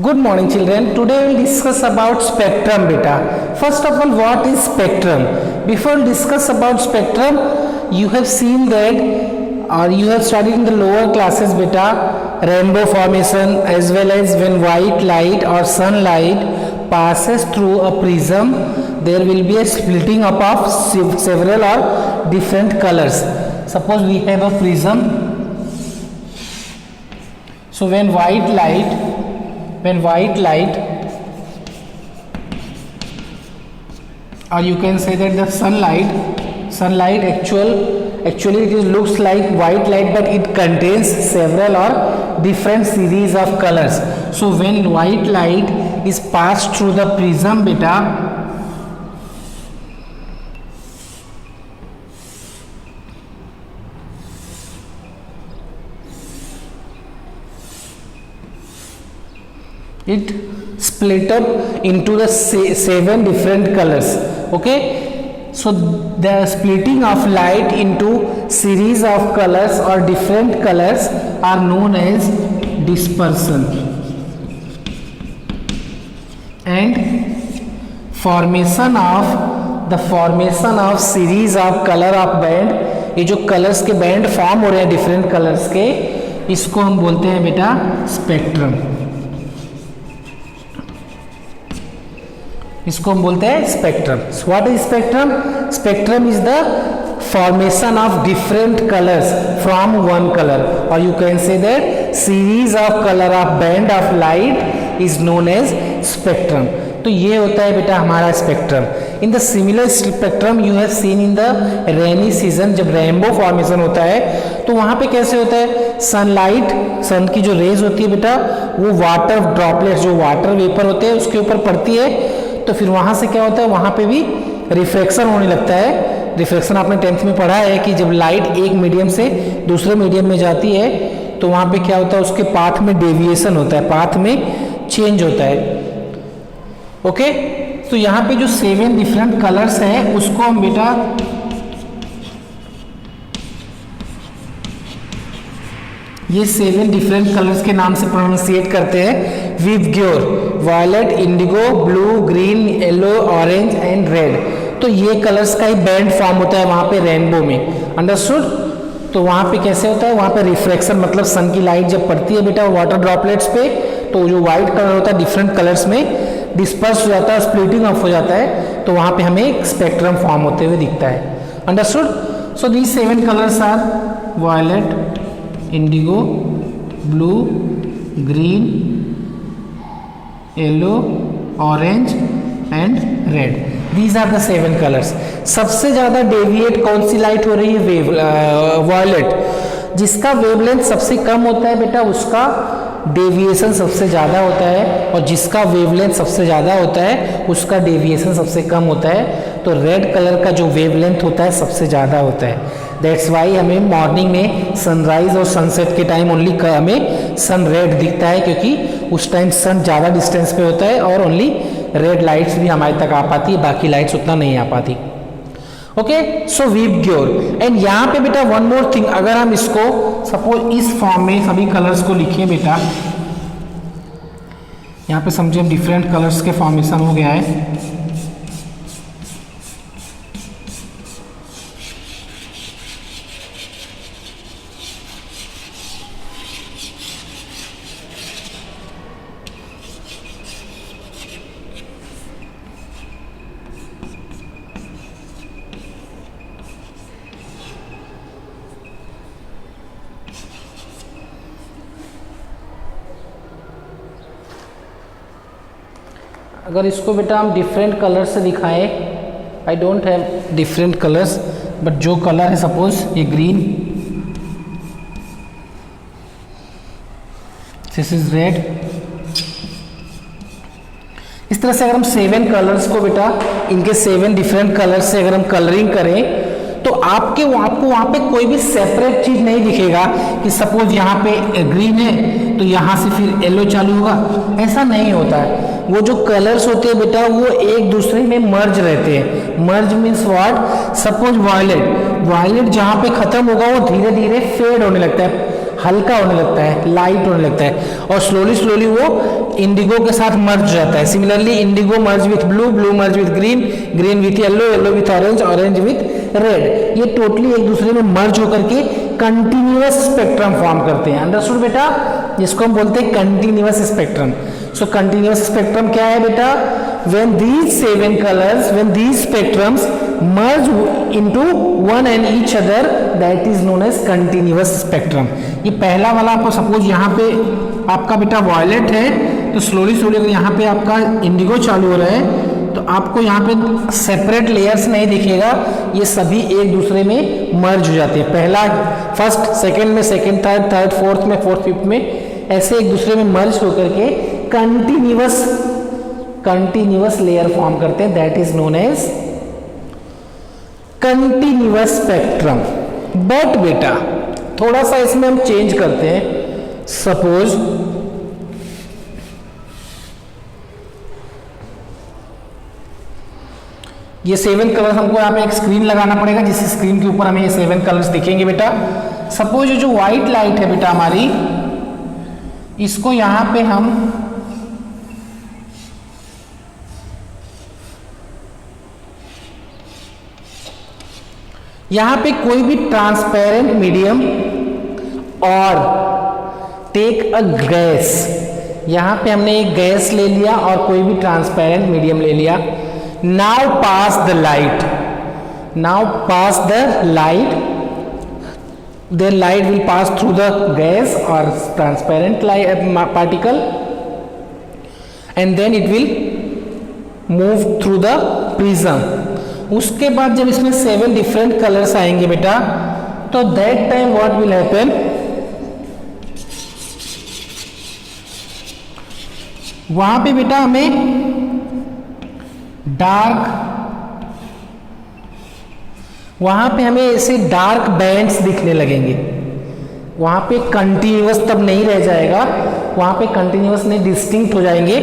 Good morning children. Today we will discuss about spectrum beta. First of all, what is spectrum? Before we discuss about spectrum, you have seen that or you have studied in the lower classes beta rainbow formation as well as when white light or sunlight passes through a prism, there will be a splitting up of several or different colors. Suppose we have a prism. So when white light or you can say that the sunlight actually it looks like white light, but it contains several or different series of colors. So when white light is passed through the prism beta, it split up into the 7 different colors. Okay, so the splitting of light into series of colors or different colors are known as dispersion, and formation of series of color of band, ये जो colours के band form हो रहे हैं different colours के, इसको हम बोलते हैं बेटा स्पेक्ट्रम. इसको हम बोलते हैं spectrum. What is spectrum? Spectrum is the formation of different colours from one colour, और you can say that series of colour of band of light is known as spectrum. तो ये होता है बेटा हमारा spectrum. In the similar spectrum you have seen in the rainy season, जब rainbow formation होता है तो वहां पे कैसे होता है, सनलाइट, सन की जो रेज होती है बेटा वो वाटर ड्रॉपलेट्स, जो वाटर वेपर होते हैं उसके ऊपर पड़ती है, तो फिर वहां से क्या होता है, वहां पे भी रिफ्लेक्शन होने लगता है. रिफ्लेक्शन आपने 10th में पढ़ा है कि जब लाइट एक मीडियम से दूसरे मीडियम में जाती है तो वहां पे क्या होता है, उसके पाथ में डेविएशन होता है, पाथ में चेंज होता है. ओके, तो यहाँ पे जो 7 डिफरेंट कलर्स हैं उसको हम बेटा ये 7 डिफरेंट कलर्स के नाम से प्रोनाउंसिएट करते हैं. विवग्योर, violet, indigo, blue, green, yellow, orange and red. तो ये कलर्स का ही बैंड फॉर्म होता है वहां पे रेनबो में. अंडरस्टूड? तो वहां पे कैसे होता है, वहां पे रिफ्लेक्शन, मतलब सन की लाइट जब पड़ती है बेटा वाटर ड्रॉपलेट्स पे, तो जो व्हाइट कलर होता है डिफरेंट कलर्स में डिस्पर्स हो जाता है, स्प्लिटिंग ऑफ हो जाता है, तो वहां पे हमें एक स्पेक्ट्रम फॉर्म होते हुए दिखता है. Understood? So these 7 colours are violet, indigo, blue, green, yellow, orange and red. These are the 7 colours. सबसे ज्यादा डेविएट कौन सी लाइट हो रही है, वायलेट. जिसका वेवलेंथ सबसे कम होता है बेटा उसका डेविएशन सबसे ज़्यादा होता है, और जिसका वेवलेंथ सबसे ज़्यादा होता है उसका डेविएशन सबसे कम होता है. तो रेड कलर का जो वेवलेंथ होता है सबसे ज़्यादा होता है. दैट्स वाई हमें मॉर्निंग में सनराइज और सनसेट के टाइम ओनली हमें सन रेड दिखता है, क्योंकि उस टाइम सन ज़्यादा डिस्टेंस पे होता है और ओनली रेड लाइट्स भी हमारे तक आ पाती है, बाकी लाइट्स उतना नहीं आ पाती. Okay, so विवग्योर. एंड यहाँ पे बेटा वन मोर थिंग, अगर हम इसको सपोज इस फॉर्म में सभी कलर्स को लिखें बेटा, यहाँ पे समझिए हम डिफरेंट कलर्स के फॉर्मेशन हो गया है. अगर इसको बेटा हम डिफरेंट कलर से दिखाएं, I don't have different colours, but जो कलर है सपोज ये ग्रीन, दिस इज रेड. इस तरह से अगर हम 7 कलर्स को बेटा इनके 7 डिफरेंट कलर्स से अगर हम कलरिंग करें तो आपको वहां पे कोई भी सेपरेट चीज नहीं दिखेगा कि सपोज यहाँ पे ग्रीन है तो यहाँ से फिर येलो चालू होगा. ऐसा नहीं होता है. वो जो कलर्स होते हैं बेटा वो एक दूसरे में मर्ज रहते हैं. मर्ज मीन्स व्हाट, सपोज वायलेट जहाँ पे खत्म होगा वो धीरे धीरे फेड होने लगता है. हल्का होने लगता है, लाइट होने लगता है, और स्लोली स्लोली वो इंडिगो के साथ मर्ज हो जाता है। Similarly Indigo merge with blue, blue merge with green, green with yellow, yellow with orange, orange with red. ये टोटली एक दूसरे में मर्ज होकर के कंटिन्यूअस स्पेक्ट्रम फॉर्म करते हैं। अंडरस्टूड बेटा? जिसको हम बोलते हैं कंटिन्यूअस स्पेक्ट्रम। सो कंटिन्यूअस स्पेक्ट्रम क्या है बेटा? when these seven colors, when these spectrums merge into one and each other, that is known as continuous spectrum। ये पहला वाला आपको सपोज यहाँ पे आपका बेटा वॉयलेट है, तो स्लोली स्लोली अगर यहाँ पे आपका इंडिगो चालू हो रहा है तो आपको यहाँ पे सेपरेट लेयर्स नहीं दिखेगा, ये सभी एक दूसरे में मर्ज हो जाते हैं। पहला फर्स्ट, सेकेंड में सेकेंड, थर्ड थर्ड, फोर्थ में फोर्थ, फिफ्थ में, ऐसे एक दूसरे में मर्ज होकर के कंटिन्यूअस लेयर फॉर्म करते हैं। That is known as continuous spectrum. But बेटा थोड़ा सा इसमें हम चेंज करते हैं। सपोज ये 7 कलर्स, हमको यहाँ पे एक स्क्रीन लगाना पड़ेगा, जिस स्क्रीन के ऊपर हमें ये 7 कलर्स दिखेंगे बेटा। सपोज ये जो व्हाइट लाइट है बेटा हमारी, इसको यहाँ पे हम यहां पे कोई भी ट्रांसपेरेंट मीडियम और टेक अ गैस, यहां पे हमने एक गैस ले लिया और कोई भी ट्रांसपेरेंट मीडियम ले लिया। Now pass the light, now pass the light, then light will pass through the gas और transparent particle and then it will move through the prism. उसके बाद जब इसमें 7 डिफरेंट कलर्स आएंगे बेटा, तो that time what will happen, वहां पे बेटा हमें वहां पे हमें ऐसे डार्क बैंड्स दिखने लगेंगे। वहां पे कंटिन्यूअस तब नहीं रह जाएगा, वहां पे कंटिन्यूअस नहीं, डिस्टिंक्ट हो जाएंगे।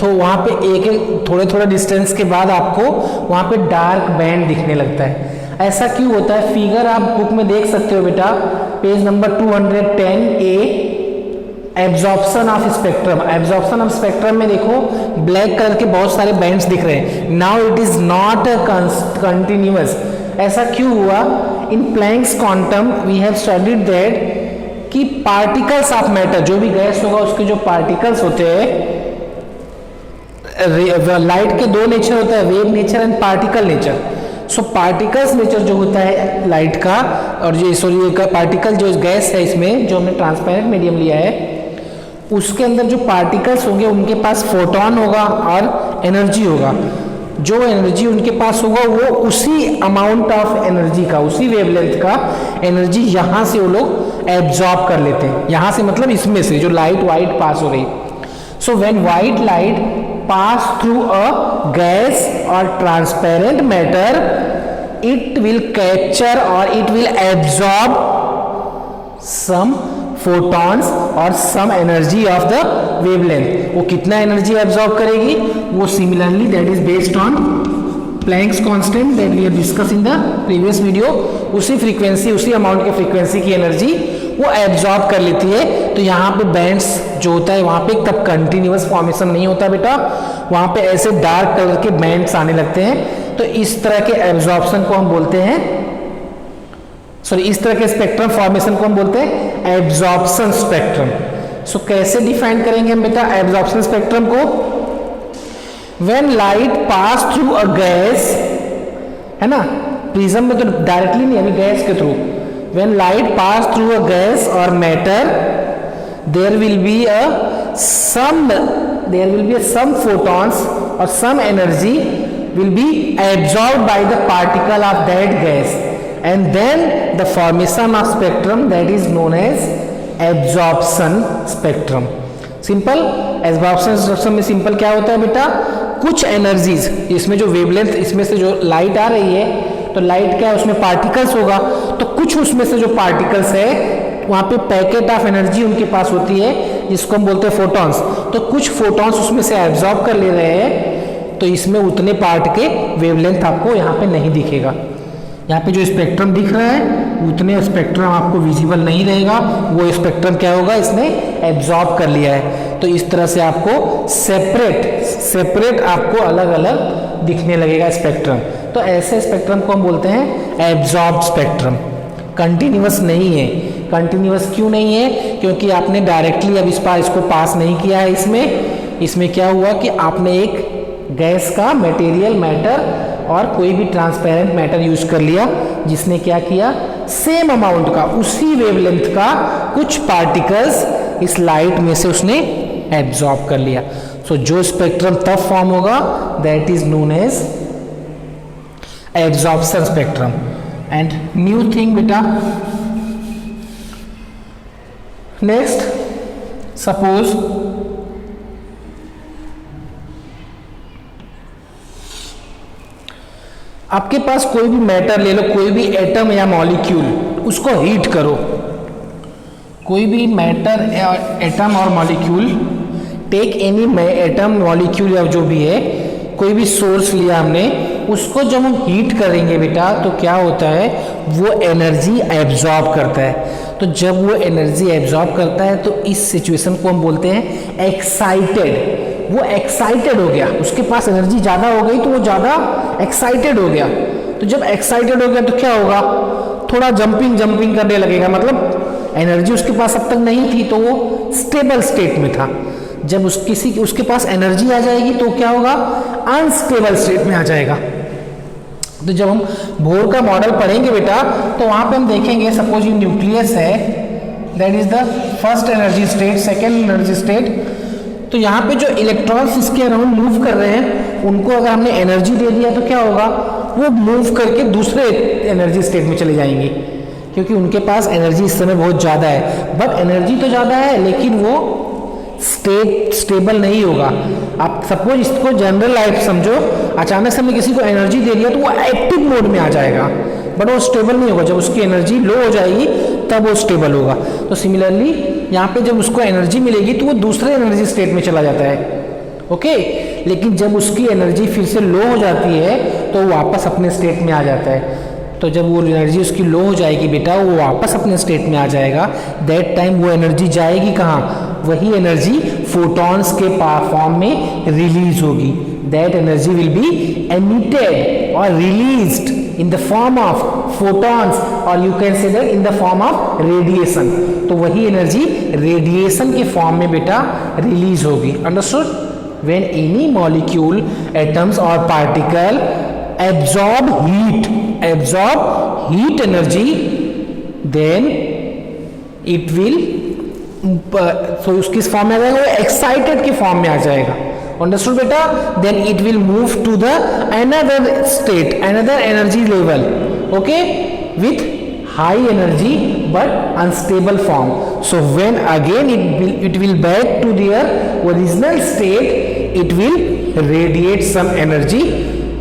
तो वहां पे एक एक थोड़े थोड़े डिस्टेंस के बाद आपको वहां पे डार्क बैंड दिखने लगता है। ऐसा क्यों होता है? फिगर आप बुक में देख सकते हो बेटा, page number 210A, absorption of spectrum. Absorption of spectrum में देखो ब्लैक कलर के बहुत सारे बैंड्स दिख रहे हैं। Now it is not continuous. ऐसा क्यों हुआ? In Planck's quantum we have studied that कि पार्टिकल्स ऑफ मैटर, जो भी गैस होगा उसके जो पार्टिकल्स होते हैं, लाइट के 2 नेचर होता है, wave nature and particle nature. So particles nature जो होता है लाइट का, और जो सॉरी पार्टिकल जो गैस है इसमें जो हमने ट्रांसपेरेंट मीडियम लिया है, उसके अंदर जो पार्टिकल्स होंगे उनके पास फोटोन होगा और एनर्जी होगा। जो एनर्जी उनके पास होगा वो उसी अमाउंट ऑफ एनर्जी का, उसी वेवलेंथ का एनर्जी यहाँ से वो लोग एब्जॉर्ब कर लेते हैं। यहाँ से मतलब इसमें से जो लाइट वाइट पास हो रही। So when white light pass through a gas और transparent matter, it will capture or it will absorb some photons or some energy of the wavelength। वो कितना एनर्जी एब्जॉर्ब करेगी? वो similarly that is based on Planck's constant that we have discuss in the previous video. उसी frequency, उसी amount के frequency की energy वो absorb कर लेती है। तो यहाँ पे बैंड्स जो होता है वहाँ पे तब कंटिन्यूअस फॉर्मेशन नहीं होता बेटा, वहाँ पे ऐसे डार्क कलर के बैंड्स आने लगते हैं। तो इस तरह के एब्जॉर्प्शन को हम बोलते हैं, सॉरी इस तरह के स्पेक्ट्रम फॉर्मेशन को हम बोलते हैं एब्जॉर्प्शन स्पेक्ट्रम। सो कैसे डिफाइन करेंगे हम बेटा एब्जॉर्प्शन स्पेक्ट्रम को? When light pass through a gas, है ना, प्रिज्म में तो डायरेक्टली नहीं, अभी गैस के through. When light pass through a gas और matter, there will be a some photons or some energy will be absorbed by the particle of that gas, and then the formation of spectrum that is known as absorption spectrum। Simple absorption spectrum में simple क्या होता है बेटा, कुछ energies, इसमें जो wavelength, इसमें से जो लाइट आ रही है तो लाइट क्या है उसमें पार्टिकल्स होगा, तो कुछ उसमें से जो पार्टिकल्स है वहाँ पे पैकेट ऑफ एनर्जी उनके पास होती है जिसको हम बोलते हैं फोटॉन्स। तो कुछ फोटॉन्स उसमें से एब्जॉर्ब कर ले रहे हैं, तो इसमें उतने पार्ट के वेवलेंथ आपको यहाँ पे नहीं दिखेगा। यहाँ पे जो स्पेक्ट्रम दिख रहा है उतने स्पेक्ट्रम आपको विजिबल नहीं रहेगा, वो स्पेक्ट्रम क्या होगा, इसने एब्जॉर्ब कर लिया है। तो इस तरह से आपको सेपरेट आपको अलग अलग दिखने लगेगा स्पेक्ट्रम। तो ऐसे स्पेक्ट्रम को हम बोलते हैं एब्जॉर्ब स्पेक्ट्रम। कंटिन्यूअस नहीं है। कंटिन्यूअस क्यों नहीं है? क्योंकि आपने डायरेक्टली अब इस पार इसको पास नहीं किया है। इसमें क्या हुआ कि आपने एक गैस का मटेरियल, मैटर और कोई भी ट्रांसपेरेंट मैटर यूज कर लिया, जिसने क्या किया, सेम अमाउंट का, उसी वेवलेंथ का कुछ पार्टिकल्स इस लाइट में से उसने एब्जॉर्ब कर लिया। सो जो स्पेक्ट्रम तब फॉर्म होगा, that is known as absorption spectrum. And new thing बेटा, नेक्स्ट सपोज आपके पास कोई भी मैटर ले लो, कोई भी एटम या मॉलिक्यूल, उसको हीट करो। कोई भी मैटर या एटम और molecule, take any atom molecule या जो भी है, कोई भी सोर्स लिया हमने, उसको जब हम हीट करेंगे बेटा तो क्या होता है, वो एनर्जी एब्जॉर्ब करता है। तो जब वो एनर्जी एब्जॉर्ब करता है तो इस सिचुएशन को हम बोलते हैं एक्साइटेड। वो एक्साइटेड हो गया, उसके पास एनर्जी ज़्यादा हो गई तो वो ज़्यादा एक्साइटेड हो गया। तो जब एक्साइटेड हो गया तो क्या होगा, थोड़ा जंपिंग करने लगेगा, मतलब एनर्जी उसके पास अब तक नहीं थी तो वो स्टेबल स्टेट में था। जब उसके पास एनर्जी आ जाएगी तो क्या होगा, अनस्टेबल स्टेट में आ जाएगा। तो जब हम बोर का मॉडल पढ़ेंगे बेटा तो वहां पे हम देखेंगे, सपोज ये न्यूक्लियस है, that is the first energy state, second energy state. तो यहाँ पे जो इलेक्ट्रॉन्स इसके अराउंड मूव कर रहे हैं, उनको अगर हमने एनर्जी दे दिया तो क्या होगा, वो मूव करके दूसरे एनर्जी स्टेट में चले जाएंगे, क्योंकि उनके पास एनर्जी इस समय बहुत ज़्यादा है। बट एनर्जी तो ज़्यादा है लेकिन वो स्टेबल नहीं होगा। आप सपोज इसको जनरल लाइफ समझो, अचानक से हमने किसी को एनर्जी दे दिया तो वो एक्टिव मोड में आ जाएगा, बट वो स्टेबल नहीं होगा। जब उसकी एनर्जी लो हो जाएगी तब वो स्टेबल होगा। तो सिमिलरली यहाँ पे जब उसको एनर्जी मिलेगी तो वो दूसरे एनर्जी स्टेट में चला जाता है, ओके। लेकिन जब उसकी एनर्जी फिर से लो हो जाती है तो वो वापस अपने स्टेट में आ जाता है। तो जब वो एनर्जी उसकी लो हो जाएगी बेटा, वो वापस अपने स्टेट में आ जाएगा। दैट टाइम वो एनर्जी जाएगी कहाँ, वही एनर्जी फोटॉन्स के फॉर्म में रिलीज होगी। That energy will be emitted और released in the form of photons, or you can say that in the form of radiation। तो वही एनर्जी रेडिएशन के फॉर्म में बेटा रिलीज होगी। Understood? when any molecule, atoms or particle absorb heat energy, then it will so उसकी form में आ जाएगा, वो एक्साइटेड के फॉर्म में आ जाएगा। अंडरस्टूड बेटा? Then it will move to the another state, another energy level, okay, with high energy but unstable form. So when again it will back to their original state, it will radiate some energy,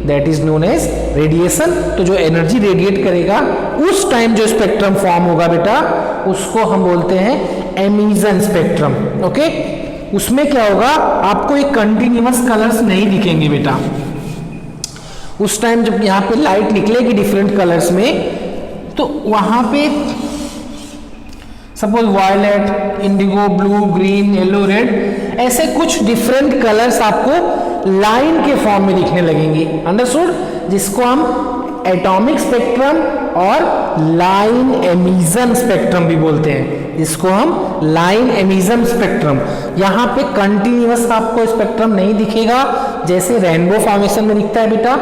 that is known as radiation। तो जो energy radiate करेगा उस time जो spectrum form होगा बेटा, उसको हम बोलते हैं एमिशन स्पेक्ट्रम, ओके। उसमें क्या होगा, आपको एक कंटिन्यूअस कलर्स नहीं दिखेंगे बेटा। उस टाइम जब यहाँ पे लाइट निकलेगी डिफरेंट कलर्स में, तो वहां पे suppose violet, indigo, blue, green, yellow, red, ऐसे कुछ डिफरेंट कलर्स आपको लाइन के फॉर्म में दिखने लगेंगे। अंडरस्टूड? जिसको हम एटॉमिक स्पेक्ट्रम और लाइन एमिशन स्पेक्ट्रम भी बोलते हैं, जिसको हम लाइन एमिशन स्पेक्ट्रम। यहाँ पे कंटिन्यूअस आपको स्पेक्ट्रम नहीं दिखेगा जैसे रेनबो फॉर्मेशन में दिखता है बेटा।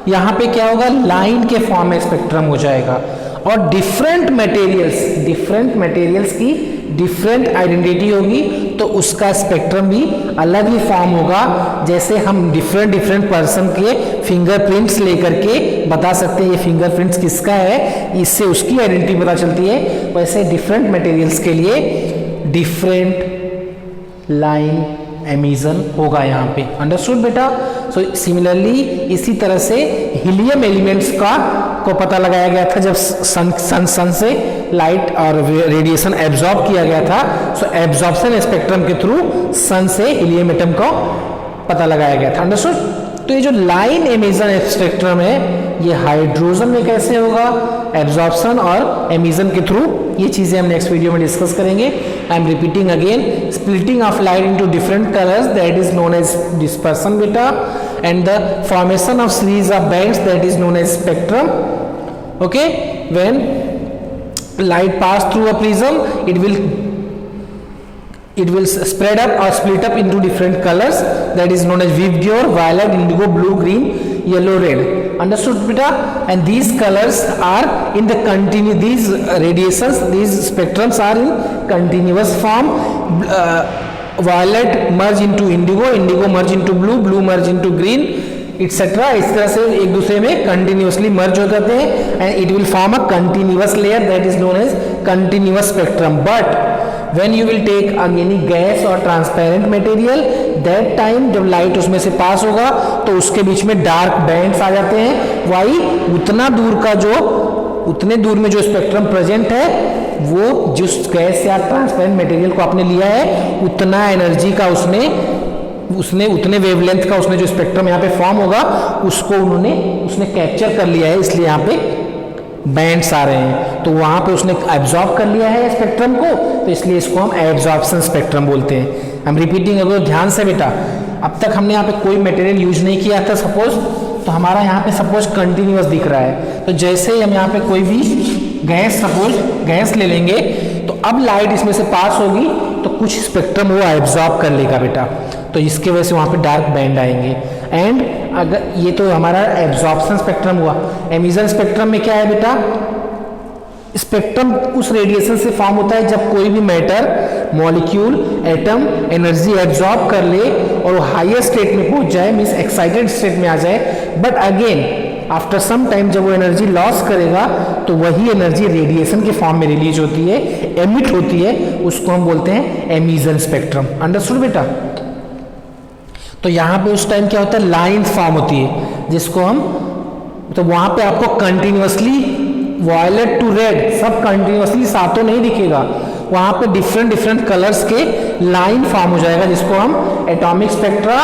यहाँ पे क्या होगा, लाइन के फॉर्म में स्पेक्ट्रम हो जाएगा। और डिफरेंट मटेरियल्स की डिफरेंट आइडेंटिटी होगी, तो उसका स्पेक्ट्रम भी अलग ही फॉर्म होगा। जैसे हम डिफरेंट पर्सन के फिंगरप्रिंट्स लेकर के बता सकते हैं ये फिंगरप्रिंट्स किसका है, इससे उसकी आइडेंटिटी पता चलती है। वैसे डिफरेंट मटेरियल्स के लिए डिफरेंट लाइन एमिशन होगा यहाँ पे। अंडरस्टूड बेटा? सो सिमिलरली इसी तरह से हीलियम एलिमेंट्स को पता लगाया गया था जब सन से लाइट और रेडिएशन एब्जॉर्ब किया गया था। सो एब्जॉर्प्शन स्पेक्ट्रम के थ्रू सन से हीलियम एटम को पता लगाया गया था। अंडरस्टूड? तो ये जो लाइन एमिशन स्पेक्ट्रम है, ये हाइड्रोजन में कैसे होगा, एब्जॉर्प्शन और एमिशन के थ्रू, ये चीज़ें हम नेक्स्ट वीडियो में डिस्कस करेंगे। I am repeating again, splitting of light into different colours that is known as dispersion बेटा, and the formation of series of bands that is known as spectrum. Okay, when light pass through a prism, it will spread up or split up into different colors that is known as vivid, violet, indigo, blue, green, yellow, red. Understood beta? And these colors are in the these radiations, these spectrums are in continuous form. Violet merge into indigo, indigo merge into blue, blue merge into green, etcetera. इस तरह से एक दूसरे में continuously मर्ज हो जाते हैं and it will form a continuous layer that is known as continuous spectrum. But when you will take any gas और ट्रांसपेरेंट मटेरियल, दैट टाइम जब लाइट उसमें से पास होगा तो उसके बीच में डार्क बैंड्स आ जाते हैं। वाई, उतने दूर में जो स्पेक्ट्रम प्रेजेंट है वो जिस गैस या ट्रांसपेरेंट मटेरियल को आपने लिया है उतना एनर्जी का उसने उतने वेवलेंथ का उसने जो स्पेक्ट्रम यहाँ पे फॉर्म होगा उसको उसने कैप्चर कर लिया है, इसलिए यहाँ पे बैंड्स आ रहे हैं। तो वहाँ पे उसने एब्जॉर्ब कर लिया है स्पेक्ट्रम को, तो इसलिए इसको हम एब्जॉर्प्शन स्पेक्ट्रम बोलते हैं। आई एम रिपीटिंग, अगर ध्यान से बेटा, अब तक हमने यहाँ पे कोई मटेरियल यूज नहीं किया था सपोज, तो हमारा यहाँ पे सपोज कंटिन्यूअस दिख रहा है। तो जैसे ही हम यहाँ पे कोई भी गैस ले लेंगे तो अब लाइट इसमें से पास होगी तो कुछ स्पेक्ट्रम वो एब्जॉर्ब कर लेगा बेटा, तो इसके वजह से वहाँ पे डार्क बैंड आएंगे। एंड अगर ये तो हमारा एब्जॉर्प्शन स्पेक्ट्रम हुआ। एमिशन स्पेक्ट्रम में क्या है बेटा, स्पेक्ट्रम उस रेडिएशन से फॉर्म होता है जब कोई भी matter, molecule, atom energy absorb कर ले और वो हायर स्टेट में पहुंच जाए, मीन्स एक्साइटेड स्टेट में आ जाए। But again after some time जब वो एनर्जी लॉस करेगा तो वही एनर्जी रेडिएशन के फॉर्म में रिलीज होती है, एमिट होती है, उसको हम बोलते हैं एमिशन स्पेक्ट्रम। अंडरस्टूड बेटा? तो यहाँ पे उस टाइम क्या होता है, लाइन फॉर्म होती है जिसको हम, तो वहाँ पे आपको कंटिन्यूअसली वायलेट टू रेड सब कंटिन्यूअसली सातों नहीं दिखेगा, वहाँ पे डिफरेंट कलर्स के लाइन फॉर्म हो जाएगा जिसको हम एटॉमिक स्पेक्ट्रा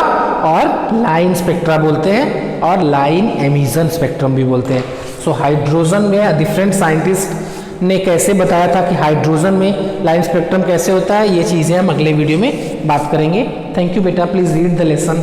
और लाइन स्पेक्ट्रा बोलते हैं और लाइन एमिशन स्पेक्ट्रम भी बोलते हैं। सो हाइड्रोजन में डिफरेंट साइंटिस्ट ने कैसे बताया था कि हाइड्रोजन में लाइन स्पेक्ट्रम कैसे होता है, ये चीज़ें हम अगले वीडियो में बात करेंगे। थैंक यू बेटा, प्लीज़ रीड द लेसन।